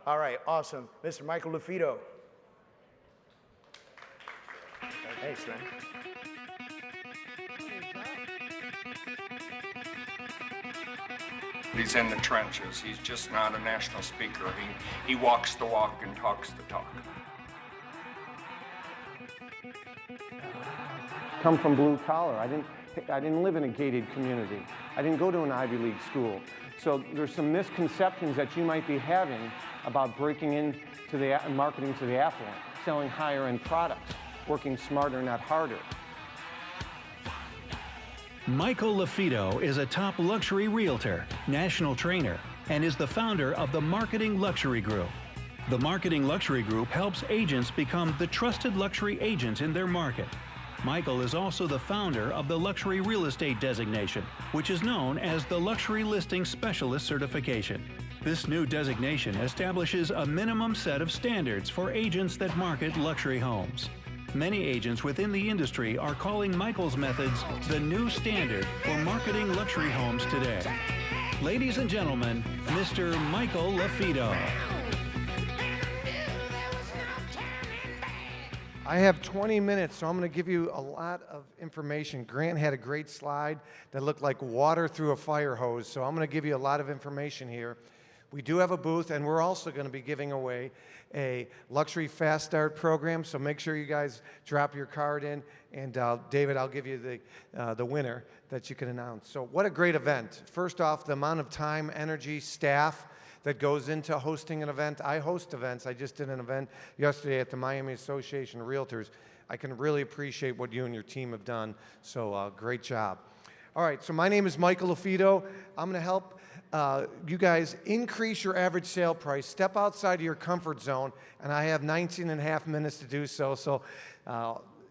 All right, awesome. Mr. Michael LaFido. Thanks, man. He's in the trenches. He's just not a national speaker. He walks the walk and talks the talk. Come from blue collar. I didn't live in a gated community. I didn't go to an Ivy League school. So there's some misconceptions that you might be having about breaking into the marketing to the affluent, selling higher end products, working smarter, not harder. Michael LaFido is a top luxury realtor, national trainer, and is the founder of the Marketing Luxury Group. The Marketing Luxury Group helps agents become the trusted luxury agent in their market. Michael is also the founder of the Luxury Real Estate Designation, which is known as the Luxury Listing Specialist Certification. This new designation establishes a minimum set of standards for agents that market luxury homes. Many agents within the industry are calling Michael's methods the new standard for marketing luxury homes today. Ladies and gentlemen, Mr. Michael LaFido. I have 20 minutes, so I'm going to give you a lot of information. Grant had a great slide that looked like water through a fire hose, so I'm going to give you a lot of information here. We do have a booth, and we're also going to be giving away a luxury fast start program, so make sure you guys drop your card in, and David, I'll give you the winner that you can announce. So what a great event. First off, the amount of time, energy, staff that goes into hosting an event. I host events. I just did an event yesterday at the Miami Association of Realtors. I can really appreciate what you and your team have done, so great job. All right, so my name is Michael LaFido. I'm going to help you guys increase your average sale price, step outside of your comfort zone, and I have 19 and a half minutes to do so. So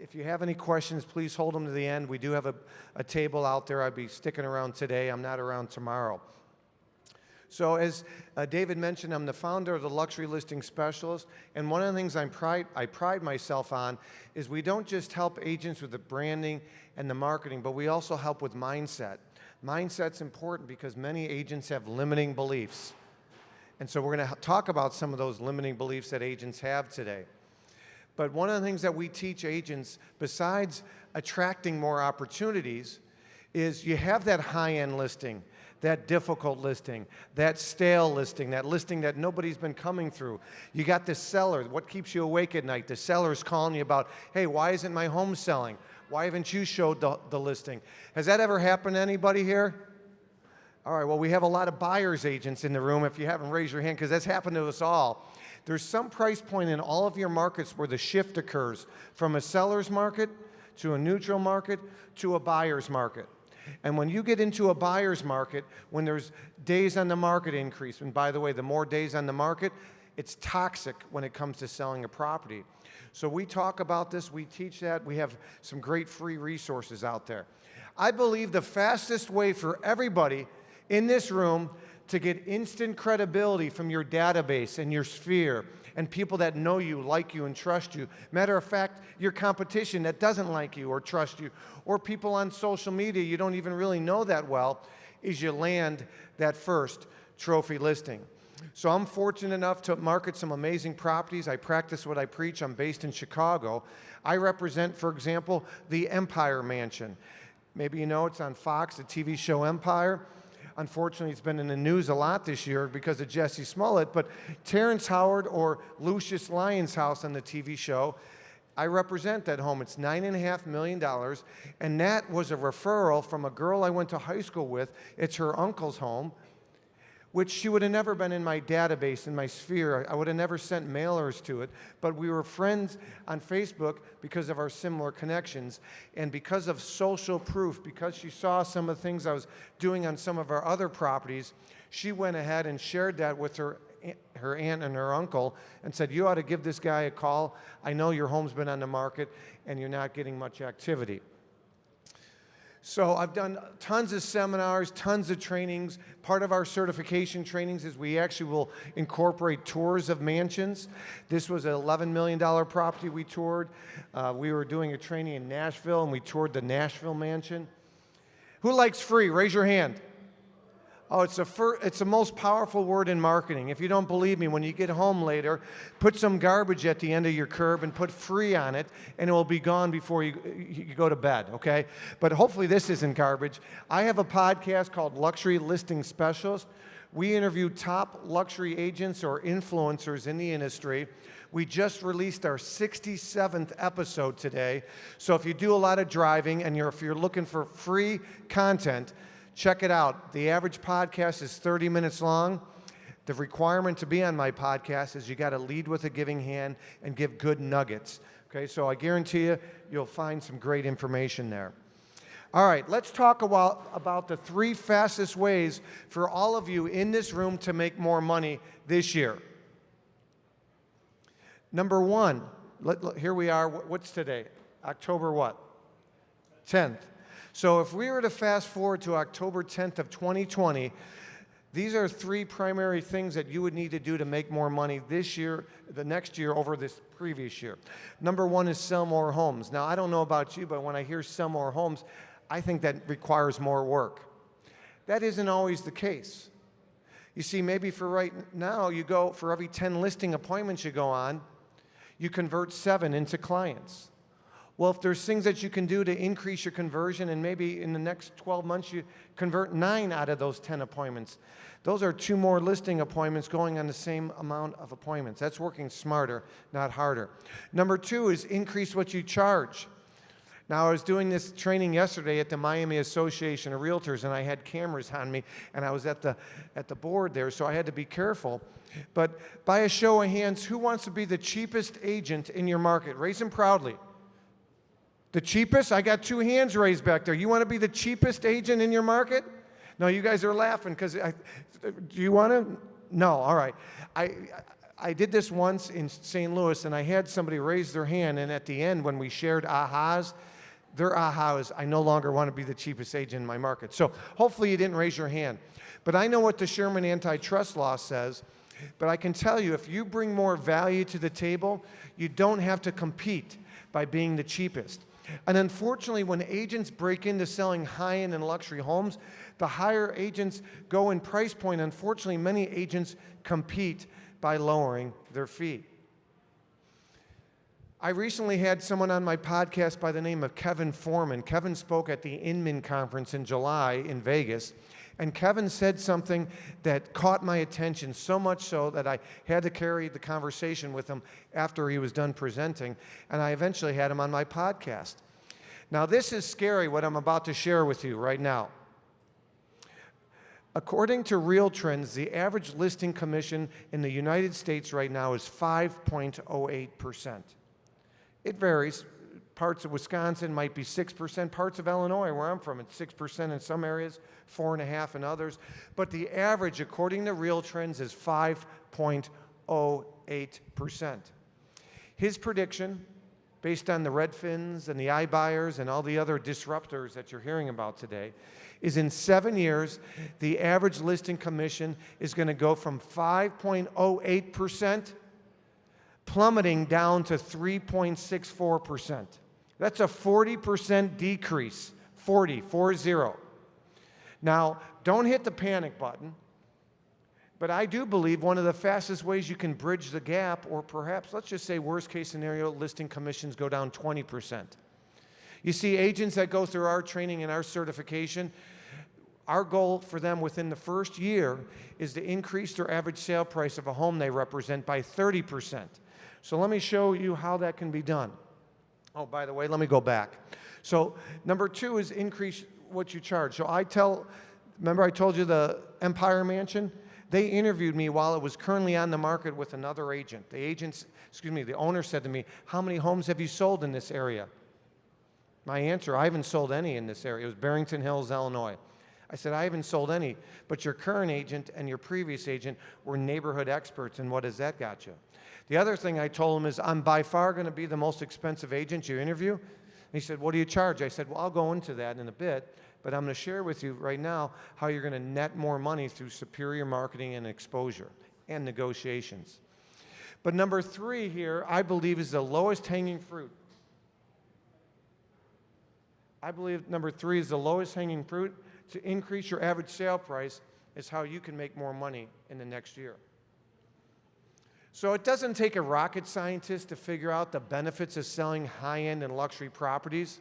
if you have any questions, please hold them to the end. We do have a table out there. I'll be sticking around today. I'm not around tomorrow. So as David mentioned, I'm the founder of the Luxury Listing Specialist, and one of the things I pride myself on is we don't just help agents with the branding and the marketing, but we also help with mindset. Mindset's important because many agents have limiting beliefs. And so we're going to talk about some of those limiting beliefs that agents have today. But one of the things that we teach agents, besides attracting more opportunities, is you have that high-end listing, that difficult listing, that stale listing, that listing that nobody's been coming through. You got the seller. What keeps you awake at night? The seller's calling you about, hey, why isn't my home selling? Why haven't you showed the listing? Has that ever happened to anybody here? All right, well, we have a lot of buyer's agents in the room. If you haven't, raised your hand, because that's happened to us all. There's some price point in all of your markets where the shift occurs from a seller's market to a neutral market to a buyer's market. And when you get into a buyer's market, when there's days on the market increase, and by the way, the more days on the market, it's toxic when it comes to selling a property. So we talk about this, we teach that, we have some great free resources out there. I believe the fastest way for everybody in this room to get instant credibility from your database and your sphere and people that know you, like you, and trust you. Matter of fact, your competition that doesn't like you or trust you, or people on social media you don't even really know that well, is you land that first trophy listing. So I'm fortunate enough to market some amazing properties. I practice what I preach. I'm based in Chicago. I represent, for example, the Empire Mansion. Maybe you know it's on Fox, the TV show Empire. Unfortunately, it's been in the news a lot this year because of Jesse Smollett, but Terrence Howard or Lucius Lyon's house on the TV show, I represent that home. It's $9.5 million, and that was a referral from a girl I went to high school with. It's her uncle's home, which she would have never been in my database, in my sphere. I would have never sent mailers to it, but we were friends on Facebook because of our similar connections, and because of social proof, because she saw some of the things I was doing on some of our other properties, she went ahead and shared that with her aunt and her uncle and said, you ought to give this guy a call. I know your home's been on the market and you're not getting much activity. So I've done tons of seminars, tons of trainings. Part of our certification trainings is we actually will incorporate tours of mansions. This was an $11 million property we toured. We were doing a training in Nashville, and we toured the Nashville mansion. Who likes free? Raise your hand. Oh, it's the most powerful word in marketing. If you don't believe me, when you get home later, put some garbage at the end of your curb and put free on it, and it will be gone before you go to bed, okay? But hopefully this isn't garbage. I have a podcast called Luxury Listing Specialist. We interview top luxury agents or influencers in the industry. We just released our 67th episode today. So if you do a lot of driving and if you're looking for free content, check it out. The average podcast is 30 minutes long. The requirement to be on my podcast is you got to lead with a giving hand and give good nuggets. Okay, so I guarantee you'll find some great information there. All right, let's talk about the 3 fastest ways for all of you in this room to make more money this year. Number 1, here we are. What's today? October what? 10th. So if we were to fast forward to October 10th of 2020, these are 3 primary things that you would need to do to make more money this year, the next year over this previous year. Number 1 is sell more homes. Now, I don't know about you, but when I hear sell more homes, I think that requires more work. That isn't always the case. You see, maybe for right now, you go for every 10 listing appointments you go on, you convert 7 into clients. Well, if there's things that you can do to increase your conversion, and maybe in the next 12 months you convert 9 out of those 10 appointments, those are 2 more listing appointments going on the same amount of appointments. That's working smarter, not harder. Number 2 is increase what you charge. Now, I was doing this training yesterday at the Miami Association of Realtors, and I had cameras on me, and I was at the board there, so I had to be careful. But by a show of hands, who wants to be the cheapest agent in your market? Raise them proudly. The cheapest? I got 2 hands raised back there. You want to be the cheapest agent in your market? No, you guys are laughing because do you want to? No, all right. I did this once in St. Louis, and I had somebody raise their hand, and at the end, when we shared ahas, their aha is, I no longer want to be the cheapest agent in my market. So hopefully you didn't raise your hand. But I know what the Sherman antitrust law says, but I can tell you, if you bring more value to the table, you don't have to compete by being the cheapest. And unfortunately, when agents break into selling high-end and luxury homes, the higher agents go in price point. Unfortunately, many agents compete by lowering their fee. I recently had someone on my podcast by the name of Kevin Foreman. Kevin spoke at the Inman Conference in July in Vegas, and Kevin said something that caught my attention, so much so that I had to carry the conversation with him after he was done presenting, and I eventually had him on my podcast. Now, this is scary, what I'm about to share with you right now. According to RealTrends, the average listing commission in the United States right now is 5.08%. It varies. Parts of Wisconsin might be 6%. Parts of Illinois, where I'm from, it's 6% in some areas, 4.5% in others. But the average, according to RealTrends, is 5.08%. His prediction, based on the Redfins and the iBuyers and all the other disruptors that you're hearing about today, is in 7 years, the average listing commission is going to go from 5.08% plummeting down to 3.64%. That's a 40% decrease, 40. Now, don't hit the panic button, but I do believe one of the fastest ways you can bridge the gap, or perhaps, let's just say worst case scenario, listing commissions go down 20%. You see, agents that go through our training and our certification, our goal for them within the first year is to increase their average sale price of a home they represent by 30%. So let me show you how that can be done. Oh, by the way, let me go back. So number 2 is increase what you charge. So remember I told you the Empire Mansion? They interviewed me while it was currently on the market with another agent. The owner said to me, how many homes have you sold in this area? My answer, I haven't sold any in this area. It was Barrington Hills, Illinois. I said, I haven't sold any, but your current agent and your previous agent were neighborhood experts, and what has that got you? The other thing I told him is, I'm by far going to be the most expensive agent you interview. And he said, what do you charge? I said, well, I'll go into that in a bit, but I'm going to share with you right now how you're going to net more money through superior marketing and exposure and negotiations. But number 3 here, I believe, is the lowest hanging fruit. I believe number 3 is the lowest hanging fruit to increase your average sale price is how you can make more money in the next year. So it doesn't take a rocket scientist to figure out the benefits of selling high-end and luxury properties.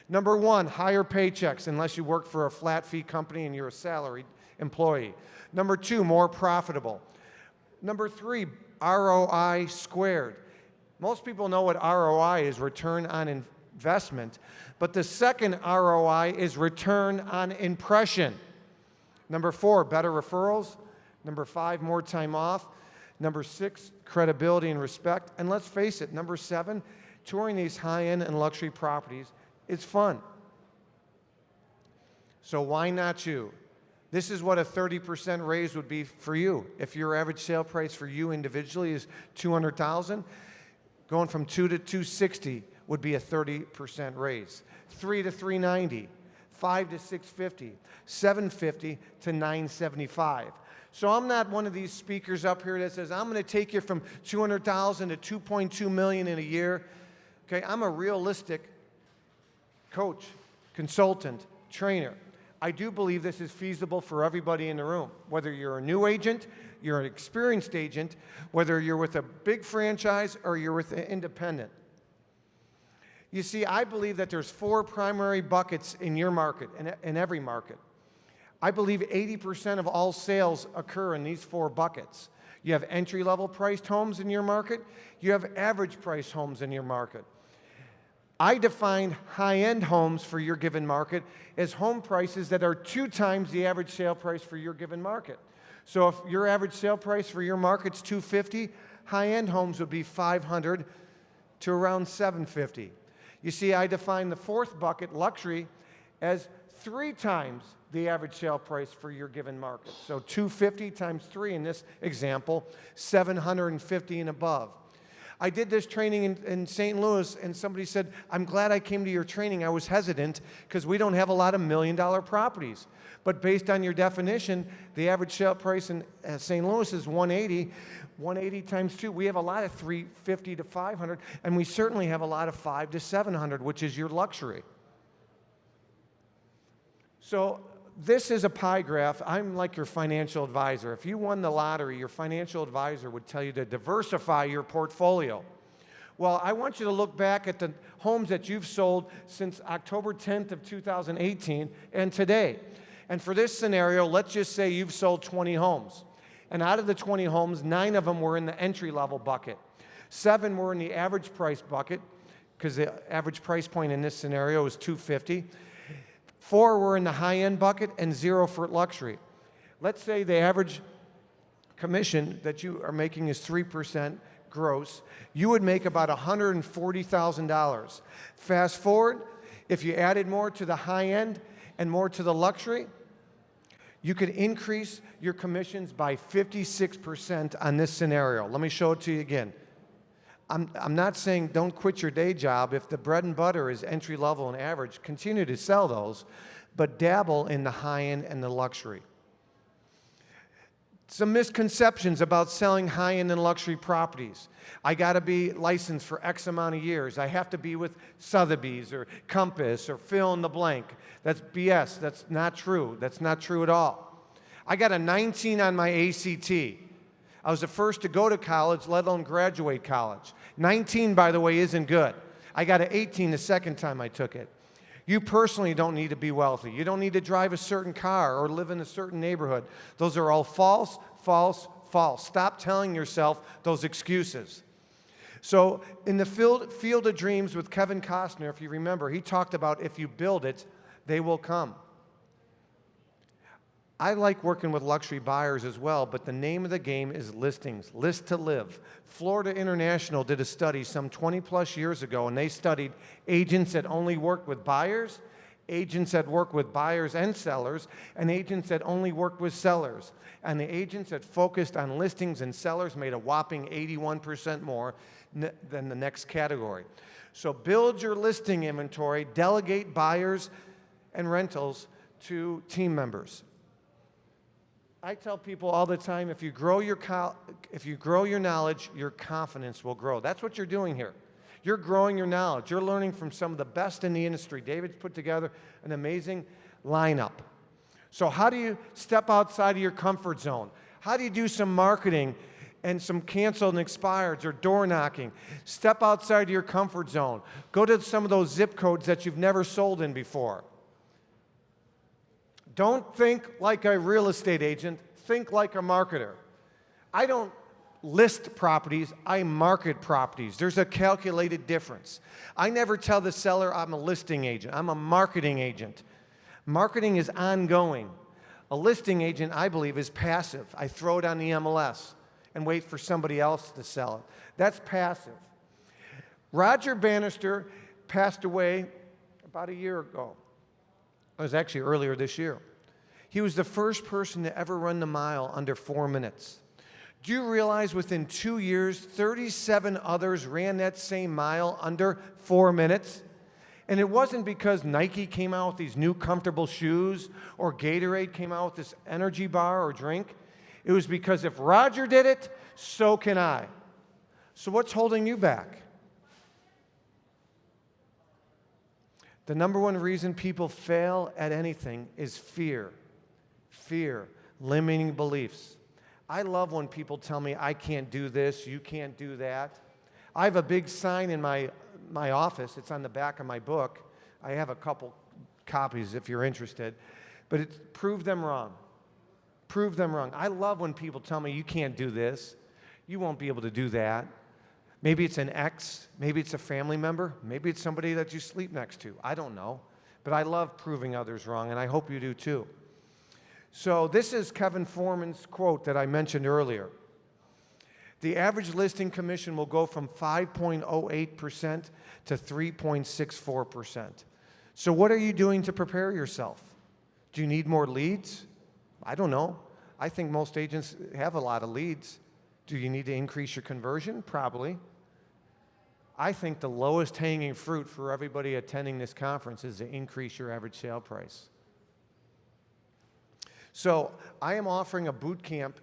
Number one, higher paychecks unless you work for a flat fee company and you're a salaried employee. Number two, more profitable. Number three, ROI squared. Most people know what ROI is, return on investment, but the second ROI is return on impression. Number four, better referrals. Number five, more time off. Number six, credibility and respect. And let's face it, number seven, touring these high-end and luxury properties is fun. So why not you? This is what a 30% raise would be for you. If your average sale price for you individually is $200,000, going from 2 to 260 would be a 30% raise. 3 to 390, 5 to 650, 750 to 975. So I'm not one of these speakers up here that says, I'm going to take you from 200,000 to 2.2 million in a year. Okay, I'm a realistic coach, consultant, trainer. I do believe this is feasible for everybody in the room, whether you're a new agent, you're an experienced agent, whether you're with a big franchise or you're with an independent. You see, I believe that there's four primary buckets in your market, in every market. I believe 80% of all sales occur in these four buckets. You have entry-level priced homes in your market. You have average priced homes in your market. I define high-end homes for your given market as home prices that are 2 times the average sale price for your given market. So if your average sale price for your market's $250,000, high-end homes would be $500,000 to around $750,000. You see, I define the fourth bucket, luxury, as 3 times the average sale price for your given market. So $250,000 times 3 in this example, $750,000 and above. I did this training in St. Louis, and somebody said, I'm glad I came to your training. I was hesitant because we don't have a lot of million-dollar properties. But based on your definition, the average sale price in St. Louis is $180,000. 180 times 2, we have a lot of $350,000 to $500,000, and we certainly have a lot of $500,000 to $700,000, which is your luxury. So this is a pie graph. I'm like your financial advisor. If you won the lottery, your financial advisor would tell you to diversify your portfolio. Well, I want you to look back at the homes that you've sold since October 10th of 2018 and today. And for this scenario, let's just say you've sold 20 homes. And out of the 20 homes, 9 of them were in the entry-level bucket. 7 were in the average price bucket, because the average price point in this scenario is $250,000. 4 were in the high-end bucket and 0 for luxury. Let's say the average commission that you are making is 3% gross. You would make about $140,000. Fast forward, if you added more to the high-end and more to the luxury, you could increase your commissions by 56% on this scenario. Let me show it to you again. I'm not saying don't quit your day job. If the bread and butter is entry level and average, continue to sell those, but dabble in the high-end and the luxury. Some misconceptions about selling high-end and luxury properties. I got to be licensed for X amount of years. I have to be with Sotheby's or Compass or fill in the blank. That's BS. That's not true. That's not true at all. I got a 19 on my ACT. I was the first to go to college, let alone graduate college. 19, by the way, isn't good. I got an 18 the second time I took it. You personally don't need to be wealthy. You don't need to drive a certain car or live in a certain neighborhood. Those are all false, false, false. Stop telling yourself those excuses. So in the Field of Dreams with Kevin Costner, if you remember, he talked about if you build it, they will come. I like working with luxury buyers as well, but the name of the game is listings, list to live. Florida International did a study some 20 plus years ago, and they studied agents that only worked with buyers, agents that work with buyers and sellers, and agents that only work with sellers. And the agents that focused on listings and sellers made a whopping 81% more than the next category. So build your listing inventory, delegate buyers and rentals to team members. I tell people all the time, if you grow your knowledge, your confidence will grow. That's what you're doing here. You're growing your knowledge. You're learning from some of the best in the industry. David's put together an amazing lineup. So how do you step outside of your comfort zone? How do you do some marketing and some canceled and expireds or door knocking? Step outside of your comfort zone. Go to some of those zip codes that you've never sold in before. Don't think like a real estate agent. Think like a marketer. I don't list properties, I market properties. There's a calculated difference. I never tell the seller I'm a listing agent. I'm a marketing agent. Marketing is ongoing. A listing agent, I believe, is passive. I throw it on the MLS and wait for somebody else to sell it. That's passive. Roger Bannister passed away about a year ago. It was actually earlier this year. He was the first person to ever run the mile under 4 minutes. Do you realize within 2 years, 37 others ran that same mile under 4 minutes? And it wasn't because Nike came out with these new comfortable shoes or Gatorade came out with this energy bar or drink. It was because if Roger did it, so can I. So what's holding you back? The number one reason people fail at anything is fear. Fear, limiting beliefs. I love when people tell me, I can't do this, you can't do that. I have a big sign in my office. It's on the back of my book. I have a couple copies if you're interested. But it's prove them wrong. Prove them wrong. I love when people tell me, you can't do this. You won't be able to do that. Maybe it's an ex. Maybe it's a family member. Maybe it's somebody that you sleep next to. I don't know. But I love proving others wrong, and I hope you do too. So this is Kevin Foreman's quote that I mentioned earlier. The average listing commission will go from 5.08% to 3.64%. So what are you doing to prepare yourself? Do you need more leads? I don't know. I think most agents have a lot of leads. Do you need to increase your conversion? Probably. I think the lowest hanging fruit for everybody attending this conference is to increase your average sale price. So I am offering a boot camp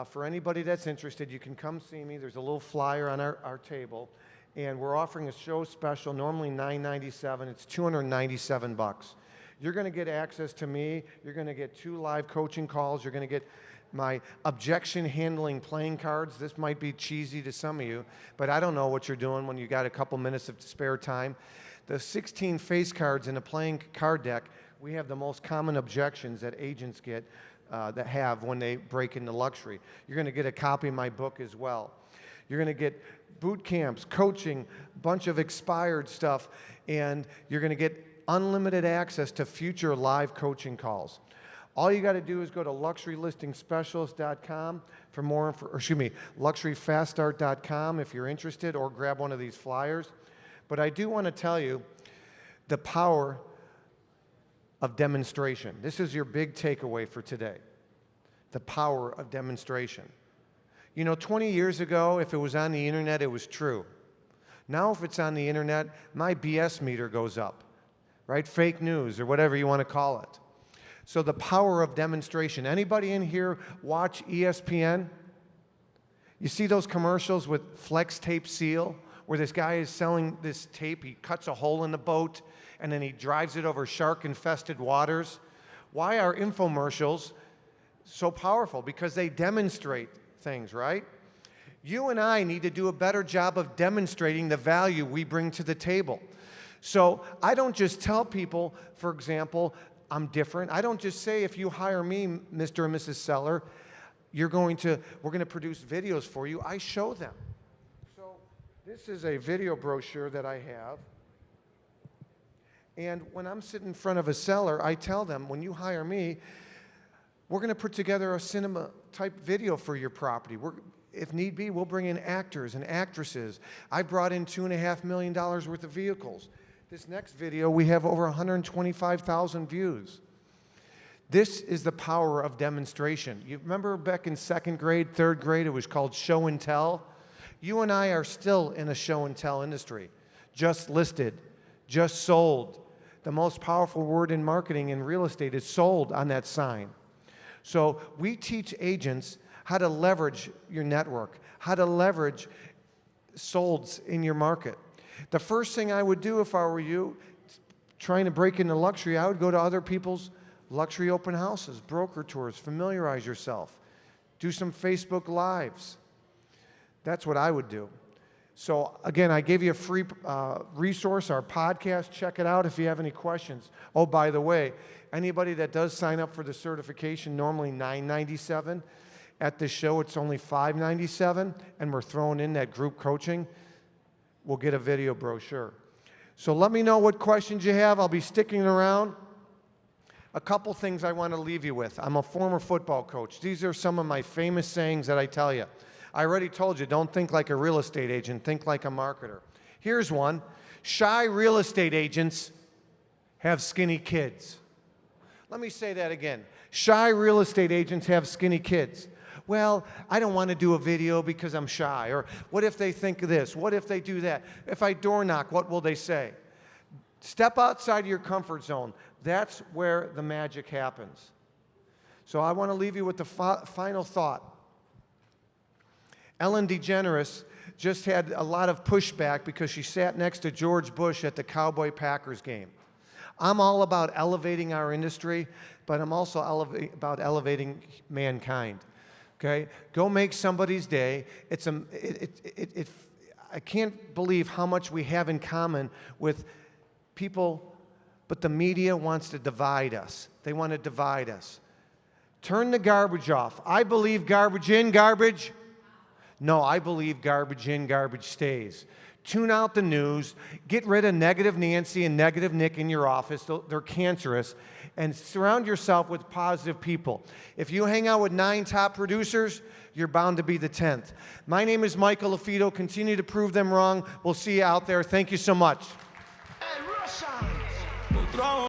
for anybody that's interested. You can come see me. There's a little flyer on our table. And we're offering a show special, normally $997. It's $297. You're going to get access to me. You're going to get 2 live coaching calls. You're going to get my objection handling playing cards. This might be cheesy to some of you, but I don't know what you're doing when you got a couple minutes of spare time. The 16 face cards in the playing card deck, we have the most common objections that agents get that have when they break into luxury. You're going to get a copy of my book as well. You're going to get boot camps, coaching, a bunch of expired stuff, and you're going to get unlimited access to future live coaching calls. All you got to do is go to luxurylistingspecialist.com for more luxuryfaststart.com if you're interested, or grab one of these flyers. But I do want to tell you the power of demonstration. This is your big takeaway for today. The power of demonstration. You know, 20 years ago, if it was on the internet, it was true. Now, if it's on the internet, my BS meter goes up, right? Fake news or whatever you want to call it. So the power of demonstration. Anybody in here watch ESPN? You see those commercials with Flex Tape Seal, where this guy is selling this tape. He cuts a hole in the boat, and then he drives it over shark-infested waters. Why are infomercials so powerful? Because they demonstrate things, right? You and I need to do a better job of demonstrating the value we bring to the table. So I don't just tell people, for example, I'm different. I don't just say, if you hire me, Mr. and Mrs. Seller, we're going to produce videos for you. I show them. So this is a video brochure that I have. And when I'm sitting in front of a seller, I tell them, when you hire me, we're going to put together a cinema-type video for your property. If need be, we'll bring in actors and actresses. I brought in $2.5 million worth of vehicles. This next video, we have over 125,000 views. This is the power of demonstration. You remember back in 2nd grade, 3rd grade, it was called show and tell? You and I are still in a show and tell industry. Just listed, just sold. The most powerful word in marketing in real estate is sold on that sign. So we teach agents how to leverage your network, how to leverage solds in your market. The first thing I would do if I were you, trying to break into luxury, I would go to other people's luxury open houses, broker tours, familiarize yourself. Do some Facebook Lives. That's what I would do. So again, I gave you a free resource, our podcast. Check it out if you have any questions. Oh, by the way, anybody that does sign up for the certification, normally $997. At this show, it's only $597, and we're throwing in that group coaching. We'll get a video brochure. So let me know what questions you have. I'll be sticking around. A couple things I want to leave you with. I'm a former football coach. These are some of my famous sayings that I tell you. I already told you, don't think like a real estate agent, think like a marketer. Here's one. Shy real estate agents have skinny kids. Let me say that again. Shy real estate agents have skinny kids. Well, I don't want to do a video because I'm shy. Or what if they think of this? What if they do that? If I door knock, what will they say? Step outside your comfort zone. That's where the magic happens. So I want to leave you with the final thought. Ellen DeGeneres just had a lot of pushback because she sat next to George Bush at the Cowboy-Packers game. I'm all about elevating our industry, but I'm also about elevating mankind. Okay? Go make somebody's day. I can't believe how much we have in common with people, but the media wants to divide us. They want to divide us. Turn the garbage off. I believe garbage in, garbage. No, I believe garbage in, garbage stays. Tune out the news. Get rid of negative Nancy and negative Nick in your office. They're cancerous. And surround yourself with positive people. If you hang out with 9 top producers, you're bound to be the 10th. My name is Michael LaFido. Continue to prove them wrong. We'll see you out there. Thank you so much.